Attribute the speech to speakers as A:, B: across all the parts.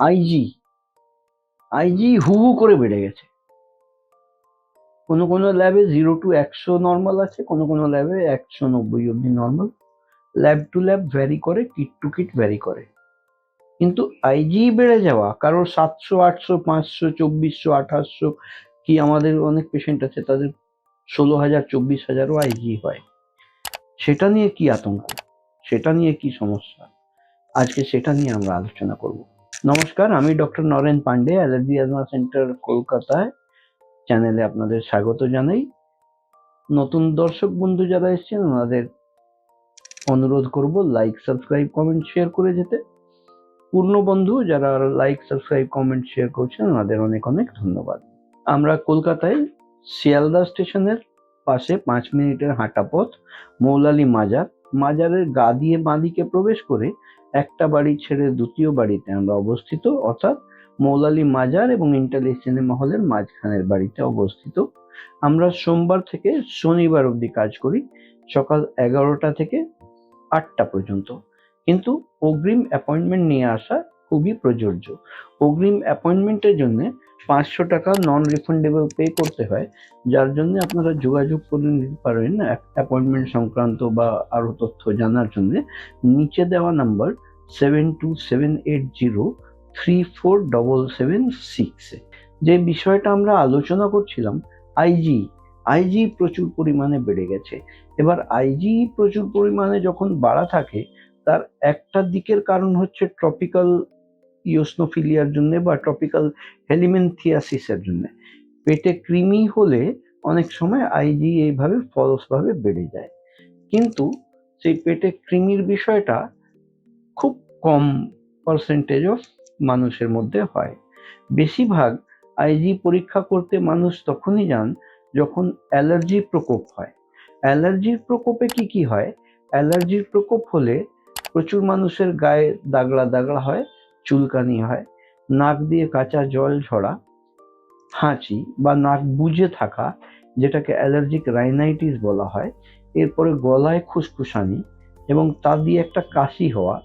A: IG IG হু হু করে বেড়ে গেছে। কোনো কোনো ল্যাবে 0 to 100 নর্মাল আছে, কোনো কোনো ল্যাবে 190 অব্দি normal. Lab to lab vary করে, কিট টু কিট ভ্যারি করে। কিন্তু আইজি বেড়ে যাওয়া, কারোর 700, 800, 500, 2400, 2800, কি আমাদের অনেক পেশেন্ট আছে তাদের 16,000, 24,000ও আইজি হয়। সেটা নিয়ে কি আতঙ্ক, সেটা নিয়ে কি সমস্যা, আজকে সেটা নিয়ে আমরা আলোচনা করব। নমস্কার, আমি doctor Naren Pandey, allergy asthma centre, কলকাতায়। চ্যানেলে আপনাদের স্বাগত জানাই। নতুন দর্শক বন্ধু যারা এসেছেন ওনাদের অনুরোধ করব লাইক, সাবস্ক্রাইব, কমেন্ট, শেয়ার করে যেতে। পূর্ণ বন্ধু যারা লাইক, সাবস্ক্রাইব, কমেন্ট, শেয়ার করছেন ওনাদের অনেক অনেক ধন্যবাদ। আমরা কলকাতায় শিয়ালদা স্টেশনের পাশে 5 মিনিটের হাঁটা পথ, মৌলালী মাজার। মাজারের গা দিয়ে বাঁদিকে প্রবেশ করে একটা বাড়ি ছেড়ে দ্বিতীয় বাড়িতে আমরা অবস্থিত, অর্থাৎ মৌলালী মাজার এবং ইন্টারলেক সিনেমা হলের মাঝখানের বাড়িতে অবস্থিত। আমরা সোমবার থেকে শনিবার অবধি কাজ করি, সকাল 11টা থেকে 8টা পর্যন্ত। কিন্তু অগ্রিম অ্যাপয়েন্টমেন্ট নিয়ে আসা খুবই প্রযোজ্য। অগ্রিম অ্যাপয়েন্টমেন্টের জন্য 500 টাকা নন রিফান্ডেবল পে করতে হয়, যার জন্য আপনারা যোগাযোগ করে নিতে পারেন অ্যাপয়েন্টমেন্ট সংক্রান্ত বা আরো তথ্য জানার জন্য নিচে দেওয়া নাম্বার 7278034776 যে বিষয়টা আমরা আলোচনা করছিলাম, আইজি প্রচুর পরিমাণে বেড়ে গেছে। এবার আইজি প্রচুর পরিমাণে যখন বাড়া থাকে, তার একটা দিকের কারণ হচ্ছে ট্রপিক্যাল ইওসনোফিলিয়ার জন্য বা ট্রপিক্যাল হেলিমেনথিয়াসিসের জন্য। পেটে কৃমি হলে অনেক সময় আইজি এইভাবে ফলস ভাবে বেড়ে যায়, কিন্তু সেই পেটে কৃমির বিষয়টা খুব কম পার্সেন্টেজ অফ মানুষের মধ্যে হয়। বেশিরভাগ আইজি পরীক্ষা করতে মানুষ তখনই যান যখন অ্যালার্জির প্রকোপ হয়। অ্যালার্জির প্রকোপে কি হয়? অ্যালার্জির প্রকোপ হলে প্রচুর মানুষের গায়ে দাগড়া দাগড়া হয়, চুলকানি হয়, নাক দিয়ে কাঁচা জল ঝরা, হাঁচি বা নাক বুজে থাকা, যেটাকে অ্যালার্জিক রাইনাইটিস বলা হয়। এরপরে গলায় খুসখুসানি এবং তা দিয়ে একটা কাশি হওয়া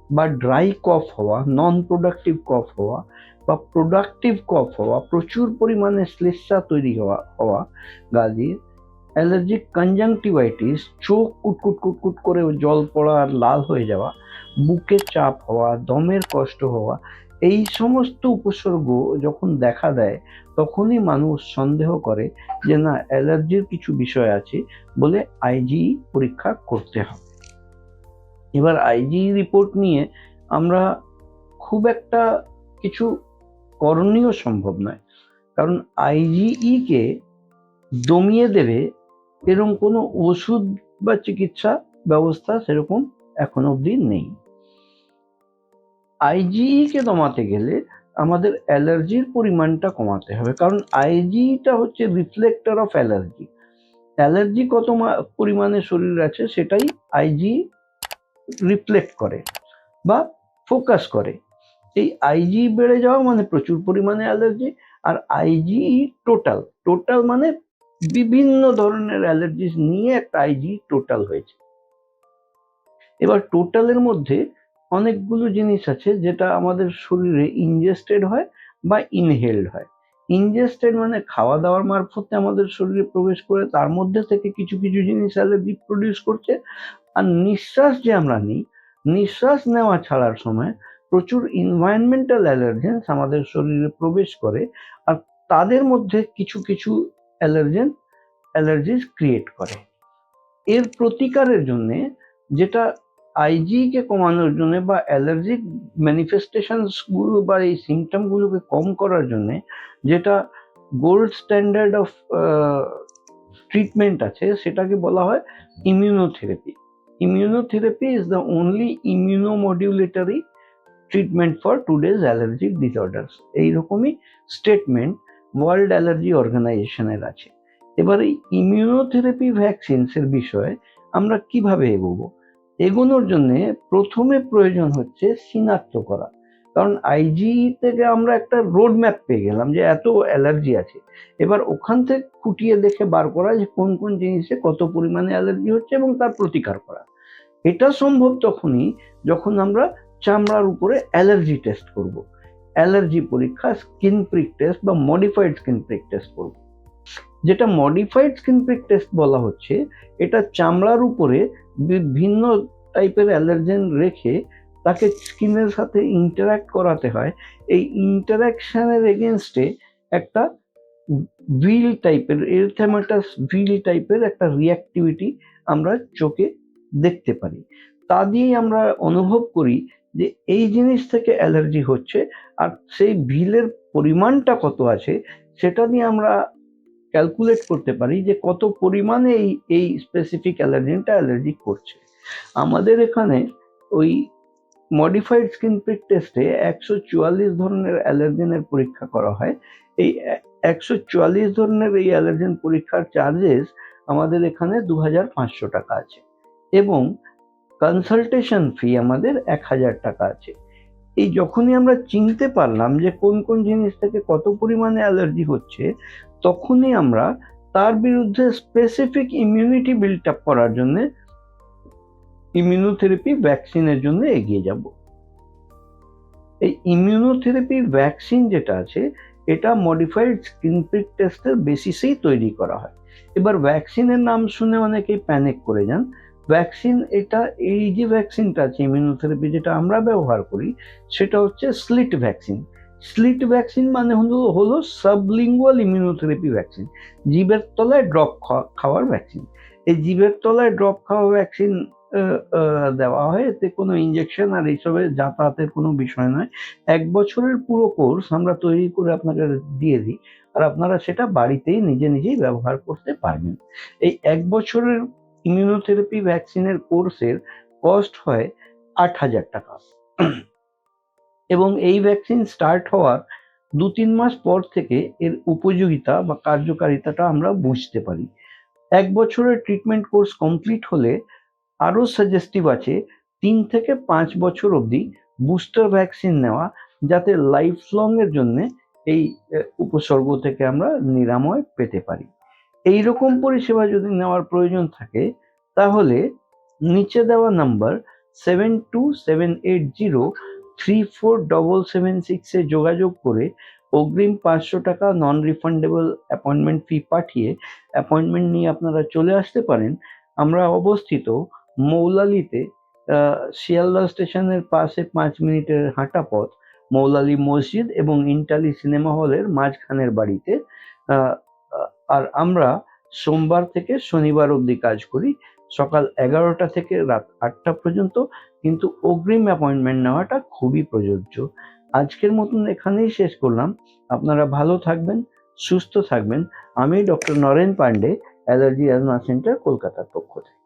A: বা ড্রাই কফ হওয়া, নন প্রোডাক্টিভ কফ হওয়া বা প্রোডাক্টিভ কফ হওয়া, প্রচুর পরিমাণে শ্লেষ্মা তৈরি হওয়া গা দিয়ে, অ্যালার্জিক কনজাংটিভাইটিস, চোখ কুটকুট কুটকুট করে জল পড়া আর লাল হয়ে যাওয়া, বুকে চাপ হওয়া, দমের কষ্ট হওয়া, এই সমস্ত উপসর্গ যখন দেখা দেয় তখনই মানুষ সন্দেহ করে যে না, অ্যালার্জির কিছু বিষয় আছে বলে আইজি পরীক্ষা করতে হবে। এবার আইজি রিপোর্ট নিয়ে আমরা খুব একটা কিছু করণীয় সম্ভব নয়, কারণ আইজিই কে দমিয়ে দেবে এরকম কোনো ওষুধ বা চিকিৎসা ব্যবস্থা সেরকম এখন অবধি নেই। আইজিই কে দমাতে গেলে আমাদের অ্যালার্জির পরিমাণটা কমাতে হবে, কারণ আইজিটা হচ্ছে রিফ্লেক্টর অফ অ্যালার্জি। অ্যালার্জি কত পরিমাণে শরীর আছে সেটাই আইজি রিফ্লেক্ট করে বা ফোকাস করে। এই আইজি বেড়ে যাওয়া মানে প্রচুর পরিমাণে অ্যালার্জি, আর আইজি টোটাল মানে বিভিন্ন ধরনের অ্যালার্জিস নিয়ে একটা আইজি টোটাল হয়েছে। এবার টোটালের মধ্যে অনেকগুলো জিনিস আছে যেটা আমাদের শরীরে ইনজেস্টেড হয় বা ইনহেলড হয়। ইনজেস্টেড মানে খাওয়া দাওয়ার মারফতে আমাদের শরীরে প্রবেশ করে, তার মধ্যে থেকে কিছু কিছু জিনিস অ্যালার্জি প্রডিউস করছে। আর নিঃশ্বাস যে আমরা নিই, নিঃশ্বাস নেওয়া ছাড়ার সময় প্রচুর এনভায়রনমেন্টাল অ্যালার্জেন্স আমাদের শরীরে প্রবেশ করে, আর তাদের মধ্যে কিছু কিছু অ্যালার্জিস ক্রিয়েট করে। এর প্রতিকারের জন্য, যেটা আইজি কে কমানোর জন্য বা অ্যালার্জিক ম্যানিফেস্টেশনস গুলো বা এই সিমটম গুলোকে কম করার জন্য, যেটা গোল্ড স্ট্যান্ডার্ড অফ ট্রিটমেন্ট আছে, সেটাকে বলা হয় immunotherapy. Immunotherapy is the only immunomodulatory treatment for today's allergic disorders. এইরকমই স্টেটমেন্ট ওয়ার্ল্ড অ্যালার্জি অর্গানাইজেশনের আছে। এবার এই ইমিউনোথেরাপি ভ্যাকসিনস এর বিষয়ে আমরা কিভাবে এগোবো? এগোনোর জন্য প্রথমে প্রয়োজন হচ্ছে শনাক্ত করা, কারণ আইজি থেকে আমরা একটা রোড ম্যাপ পেয়ে গেলাম যে এত অ্যালার্জি আছে। এবার ওখান থেকে খুঁটিয়ে দেখে বার করা যে কোন কোন জিনিসে কত পরিমাণে অ্যালার্জি হচ্ছে এবং তার প্রতিকার করা। এটা সম্ভব তখনই যখন আমরা চামড়ার উপরে অ্যালার্জি টেস্ট করব। অ্যালার্জি পরীক্ষা, স্কিন প্রিক টেস্ট বা মডিফাইড স্কিন প্রিক টেস্ট করব। যেটা মডিফাইড স্কিন প্রিক টেস্ট বলা হচ্ছে, এটা চামড়ার উপরে বিভিন্ন টাইপের অ্যালার্জেন রেখে তাকে স্কিনের সাথে ইন্টারাক্ট করাতে হয়। এই ইন্টারাকশনের এগেনস্টে একটা ভিল টাইপের, এরিথেমাটাস ভিল টাইপের একটা রিঅ্যাক্টিভিটি আমরা চোখে দেখতে পারি। তা দিয়েই আমরা অনুভব করি যে এই জিনিস থেকে অ্যালার্জি হচ্ছে, আর সেই ভিলের পরিমাণটা কত আছে সেটা দিয়ে আমরা ক্যালকুলেট করতে পারি যে কত পরিমাণে এই স্পেসিফিক অ্যালার্জেনটা অ্যালার্জি করছে। আমাদের এখানে ওই মডিফাইড স্কিন প্রিক টেস্টে 144 ধরনের অ্যালার্জেনের পরীক্ষা করা হয়। এই 144 ধরনের এই অ্যালার্জেন পরীক্ষার চার্জেস আমাদের এখানে 2500 টাকা আছে, এবং কনসালটেশন ফি আমাদের 1000 টাকা আছে। এই যখনই আমরা চিনতে পারলাম যে কোন কোন জিনিস থেকে কত পরিমাণে অ্যালার্জি হচ্ছে, তখনই আমরা তার বিরুদ্ধে স্পেসিফিক ইমিউনিটি বিল্ড আপ করার জন্য ইমিউনোথেরাপি ভ্যাকসিনের জন্য এগিয়ে যাব। এই ইমিউনোথেরাপি ভ্যাকসিন যেটা আছে, এটা মডিফাইড স্কিন প্রিক টেস্টের বেসিসেই তৈরি করা হয়। এবার ভ্যাকসিনের নাম শুনে অনেকেই প্যানিক করে যান। ভ্যাকসিন, এটা এই যে ভ্যাকসিনটা আছে ইমিউনোথেরাপি যেটা আমরা ব্যবহার করি, সেটা হচ্ছে স্লিট ভ্যাকসিন। স্লিট ভ্যাকসিন মানে হলো সাবলিঙ্গুয়াল ইমিউনোথেরাপি ভ্যাকসিন, জিভের তলায় ড্রপ খাওয়ার ভ্যাকসিন। এই জিভের তলায় ড্রপ খাওয়া ভ্যাকসিন দেওয়া হয়, এতে কোনো ইঞ্জেকশন আর এইসবের যাতায়াতের কোনো বিষয় নয়। 1 বছরের পুরো কোর্স আমরা তৈরি করে আপনাকে দিয়ে দিই, আর আপনারা সেটা বাড়িতেই নিজেই ব্যবহার করতে পারবেন। এই 1 বছরের ইমিউনোথেরাপি ভ্যাকসিনের কোর্সের কস্ট হয় 8,000 টাকা, এবং এই ভ্যাকসিন স্টার্ট হওয়ার 2-3 মাস পর থেকে এর উপযোগিতা বা কার্যকারিতাটা আমরা বুঝতে পারি। 1 বছরের ট্রিটমেন্ট কোর্স কমপ্লিট হলে আরও সাজেস্টিভ আছে 3 থেকে 5 বছর অবধি বুস্টার ভ্যাকসিন নেওয়া, যাতে লাইফ লং এর জন্য এই উপসর্গ থেকে আমরা নিরাময় পেতে পারি। এই রকম পরিষেবা যদি নেওয়ার প্রয়োজন থাকে, তাহলে নিচে দেওয়া নাম্বার 7278034776 এ যোগাযোগ করে অগ্রিম 500 টাকা নন রিফান্ডেবল অ্যাপয়েন্টমেন্ট ফি পাঠিয়ে অ্যাপয়েন্টমেন্ট নিয়ে আপনারা চলে আসতে পারেন। আমরা অবস্থিত মৌলালিতে, শিয়ালদা স্টেশনের পাশে 5 মিনিটের হাঁটা পথ, মৌলালি মসজিদ এবং ইন্টালি সিনেমা হলের মাঝখানের বাড়িতে। আর আমরা সোমবার থেকে শনিবার অবধি কাজ করি, সকাল 11টা থেকে রাত 8টা পর্যন্ত, কিন্তু অগ্রিম অ্যাপয়েন্টমেন্ট নেওয়াটা খুবই প্রযোজ্য। আজকের মতন এখানেই শেষ করলাম। আপনারা ভালো থাকবেন, সুস্থ থাকবেন। আমি doctor Naren Pandey, allergy asthma centre, কলকাতার পক্ষ থেকে।